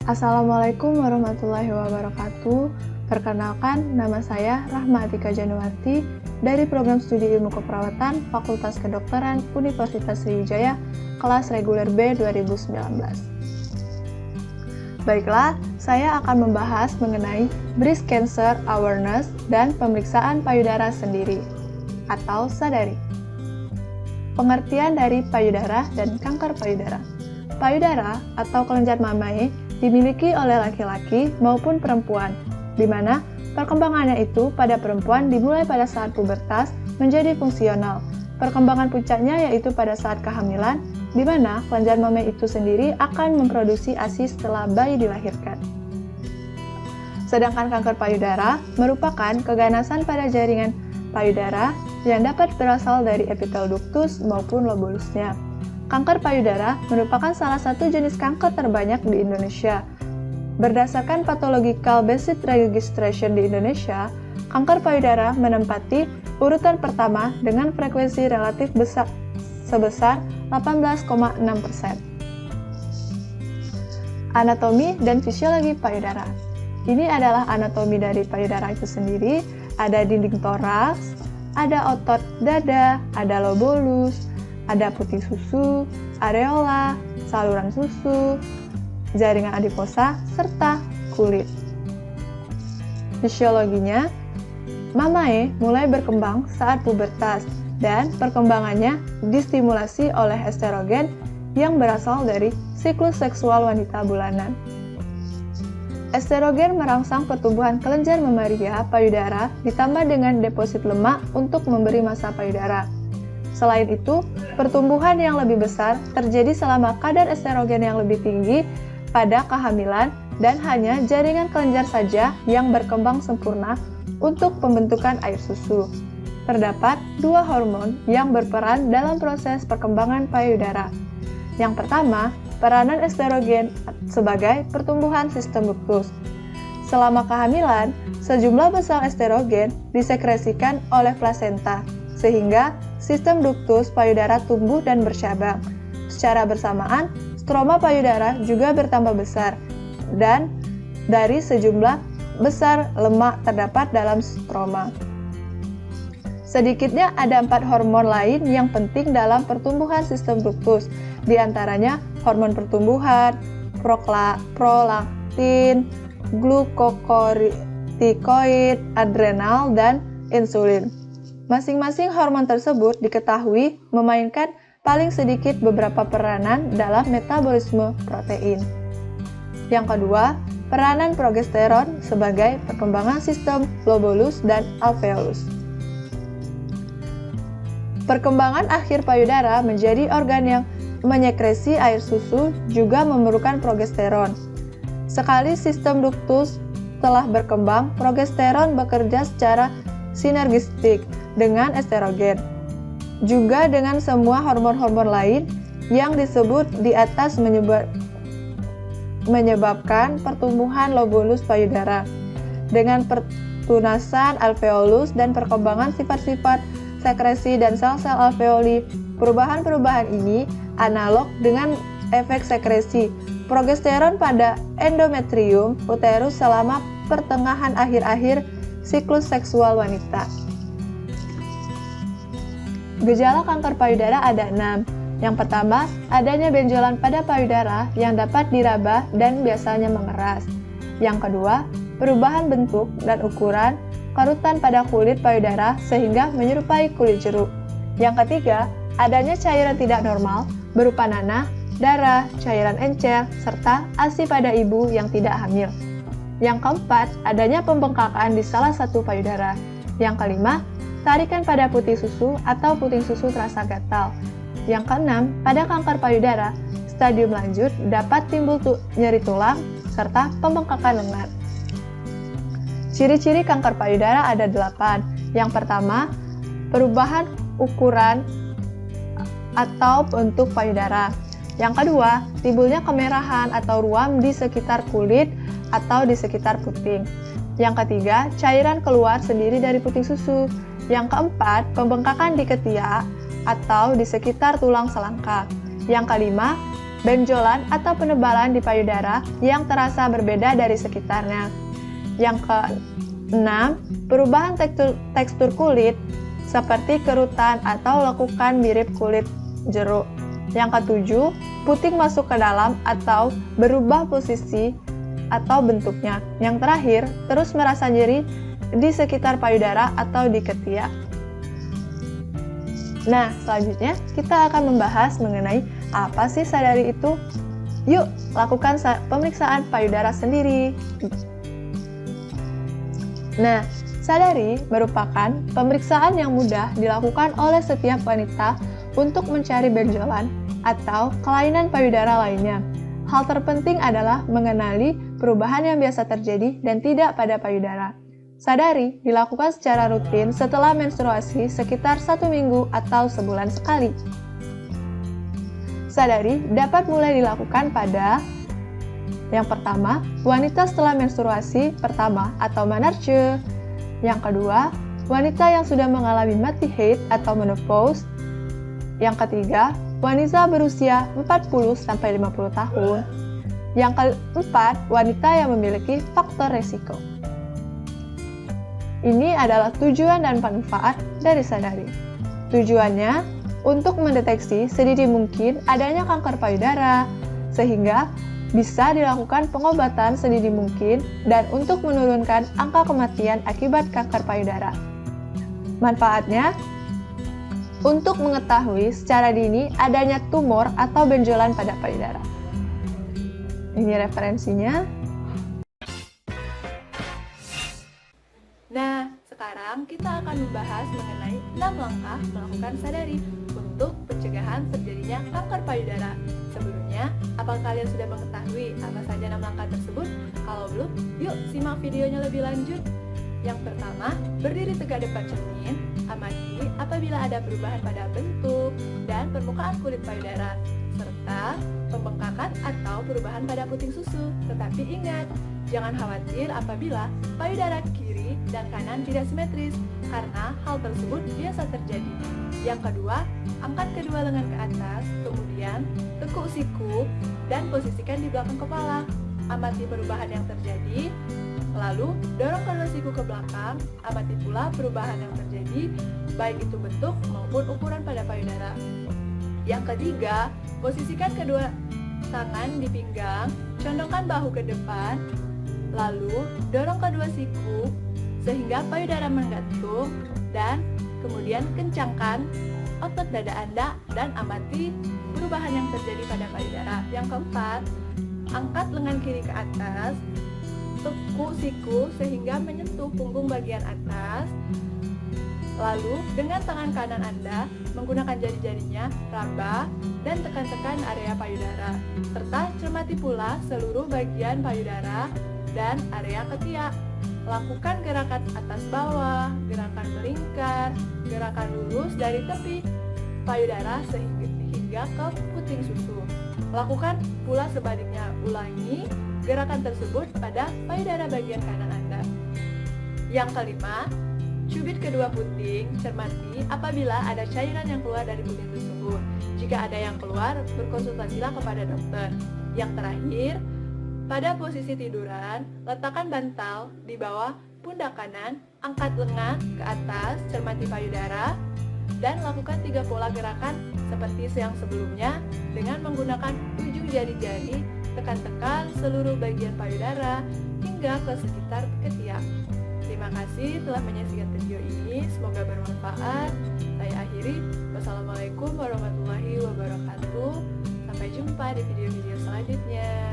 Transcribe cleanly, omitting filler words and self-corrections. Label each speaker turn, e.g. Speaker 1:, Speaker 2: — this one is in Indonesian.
Speaker 1: Assalamualaikum warahmatullahi wabarakatuh. Perkenalkan, nama saya Rahma Atika Januarti dari Program Studi Ilmu Keperawatan Fakultas Kedokteran Universitas Sriwijaya, kelas reguler B 2019. Baiklah, saya akan membahas mengenai Breast Cancer Awareness dan pemeriksaan payudara sendiri, atau SADARI. Pengertian dari payudara dan kanker payudara. Payudara atau kelenjar mamae dimiliki oleh laki-laki maupun perempuan, di mana perkembangannya itu pada perempuan dimulai pada saat pubertas menjadi fungsional. Perkembangan puncaknya yaitu pada saat kehamilan, di mana kelenjar mamae itu sendiri akan memproduksi ASI setelah bayi dilahirkan. Sedangkan kanker payudara merupakan keganasan pada jaringan payudara yang dapat berasal dari epitel ductus maupun lobulusnya. Kanker payudara merupakan salah satu jenis kanker terbanyak di Indonesia. Berdasarkan Pathological Basis Registration di Indonesia, kanker payudara menempati urutan pertama dengan frekuensi relatif besar sebesar 18,6%. Anatomi dan fisiologi payudara. Ini adalah anatomi dari payudara itu sendiri. Ada dinding toraks, ada otot dada, ada lobulus, ada putih susu, areola, saluran susu, jaringan adiposa, serta kulit. Fisiologinya, mamae mulai berkembang saat pubertas dan perkembangannya distimulasi oleh estrogen yang berasal dari siklus seksual wanita bulanan. Estrogen merangsang pertumbuhan kelenjar mamaria payudara ditambah dengan deposit lemak untuk memberi massa payudara. Selain itu, pertumbuhan yang lebih besar terjadi selama kadar estrogen yang lebih tinggi pada kehamilan dan hanya jaringan kelenjar saja yang berkembang sempurna untuk pembentukan air susu. Terdapat dua hormon yang berperan dalam proses perkembangan payudara. Yang pertama, peranan estrogen sebagai pertumbuhan sistem ductus. Selama kehamilan, sejumlah besar estrogen disekresikan oleh plasenta, sehingga sistem ductus payudara tumbuh dan bercabang. Secara bersamaan, stroma payudara juga bertambah besar, dan dari sejumlah besar lemak terdapat dalam stroma. Sedikitnya ada 4 hormon lain yang penting dalam pertumbuhan sistem ductus, di antaranya hormon pertumbuhan, prolaktin, glukokortikoid, adrenal, dan insulin. Masing-masing hormon tersebut diketahui memainkan paling sedikit beberapa peranan dalam metabolisme protein. Yang kedua, peranan progesteron sebagai perkembangan sistem lobulus dan alveolus. Perkembangan akhir payudara menjadi organ yang menyekresi air susu juga memerlukan progesteron. Sekali sistem ductus telah berkembang, progesteron bekerja secara sinergistik dengan estrogen, juga dengan semua hormon-hormon lain yang disebut di atas menyebabkan pertumbuhan lobulus payudara. Dengan pertunasan alveolus dan perkembangan sifat-sifat sekresi dan sel-sel alveoli, perubahan-perubahan ini analog dengan efek sekresi progesteron pada endometrium uterus selama pertengahan akhir-akhir siklus seksual wanita. Gejala kanker payudara ada 6. Yang pertama, adanya benjolan pada payudara yang dapat diraba dan biasanya mengeras. Yang kedua, perubahan bentuk dan ukuran kerutan pada kulit payudara sehingga menyerupai kulit jeruk. Yang ketiga, adanya cairan tidak normal berupa nanah, darah, cairan encer, serta ASI pada ibu yang tidak hamil. Yang keempat, adanya pembengkakan di salah satu payudara. Yang kelima, tarikan pada putih susu atau puting susu terasa gatal. Yang keenam, pada kanker payudara, stadium lanjut dapat timbul nyeri tulang serta pembengkakan lengan. Ciri-ciri kanker payudara ada 8. Yang pertama, perubahan ukuran atau bentuk payudara. Yang kedua, timbulnya kemerahan atau ruam di sekitar kulit atau di sekitar puting. Yang ketiga, cairan keluar sendiri dari puting susu. Yang keempat, pembengkakan di ketiak atau di sekitar tulang selangkah. Yang kelima, benjolan atau penebalan di payudara yang terasa berbeda dari sekitarnya. Yang keenam, perubahan tekstur kulit seperti kerutan atau lekukan mirip kulit jeruk. Yang ketujuh, puting masuk ke dalam atau berubah posisi atau bentuknya. Yang terakhir, terus merasa nyeri di sekitar payudara atau di ketiak. Nah, selanjutnya kita akan membahas mengenai apa sih sadari itu. Yuk, lakukan pemeriksaan payudara sendiri. Nah, sadari merupakan pemeriksaan yang mudah dilakukan oleh setiap wanita untuk mencari benjolan atau kelainan payudara lainnya. Hal terpenting adalah mengenali perubahan yang biasa terjadi dan tidak pada payudara. Sadari dilakukan secara rutin setelah menstruasi sekitar 1 minggu atau sebulan sekali. Sadari dapat mulai dilakukan pada yang pertama, wanita setelah menstruasi pertama atau menarche. Yang kedua, wanita yang sudah mengalami mati haid atau menopause. Yang ketiga, wanita berusia 40-50 tahun. Yang keempat, wanita yang memiliki faktor resiko. Ini adalah tujuan dan manfaat dari sadari. Tujuannya untuk mendeteksi sedini mungkin adanya kanker payudara, sehingga bisa dilakukan pengobatan sedini mungkin dan untuk menurunkan angka kematian akibat kanker payudara. Manfaatnya, untuk mengetahui secara dini adanya tumor atau benjolan pada payudara. Ini referensinya.
Speaker 2: Nah, sekarang kita akan membahas mengenai 6 langkah melakukan sadari untuk pencegahan terjadinya kanker payudara. Sebelumnya, apakah kalian sudah mengetahui apa saja 6 langkah tersebut? Kalau belum, yuk simak videonya lebih lanjut. Yang pertama, berdiri tegak depan cermin, amati apabila ada perubahan pada bentuk dan permukaan kulit payudara, serta pembengkakan atau perubahan pada puting susu. Tetapi ingat, jangan khawatir apabila payudara kiri dan kanan tidak simetris, karena hal tersebut biasa terjadi. Yang kedua, angkat kedua lengan ke atas, kemudian tekuk siku dan posisikan di belakang kepala. Amati perubahan yang terjadi, lalu dorong kedua siku ke belakang, amati pula perubahan yang terjadi, baik itu bentuk maupun ukuran pada payudara. Yang ketiga, posisikan kedua tangan di pinggang, condongkan bahu ke depan, lalu dorong kedua siku sehingga payudara menggantung, dan kemudian kencangkan otot dada Anda dan amati perubahan yang terjadi pada payudara. Yang keempat, angkat lengan kiri ke atas, tekuk siku sehingga menyentuh punggung bagian atas, lalu dengan tangan kanan Anda menggunakan jari-jarinya raba dan tekan-tekan area payudara, serta cermati pula seluruh bagian payudara dan area ketiak. Lakukan gerakan atas bawah, gerakan melingkar, gerakan lurus dari tepi payudara hingga ke puting susu. Lakukan pula sebaliknya, ulangi gerakan tersebut pada payudara bagian kanan Anda. Yang kelima, cubit kedua puting, cermati apabila ada cairan yang keluar dari puting tersebut. Jika ada yang keluar, berkonsultasilah kepada dokter. Yang terakhir, pada posisi tiduran, letakkan bantal di bawah pundak kanan, angkat lengan ke atas, cermati payudara, dan lakukan 3 pola gerakan seperti yang sebelumnya dengan menggunakan ujung jari-jari, tekan-tekan seluruh bagian payudara hingga ke sekitar ketiak. Terima kasih telah menyaksikan video ini, semoga bermanfaat. Saya akhiri, wassalamualaikum warahmatullahi wabarakatuh. Sampai jumpa di video-video selanjutnya.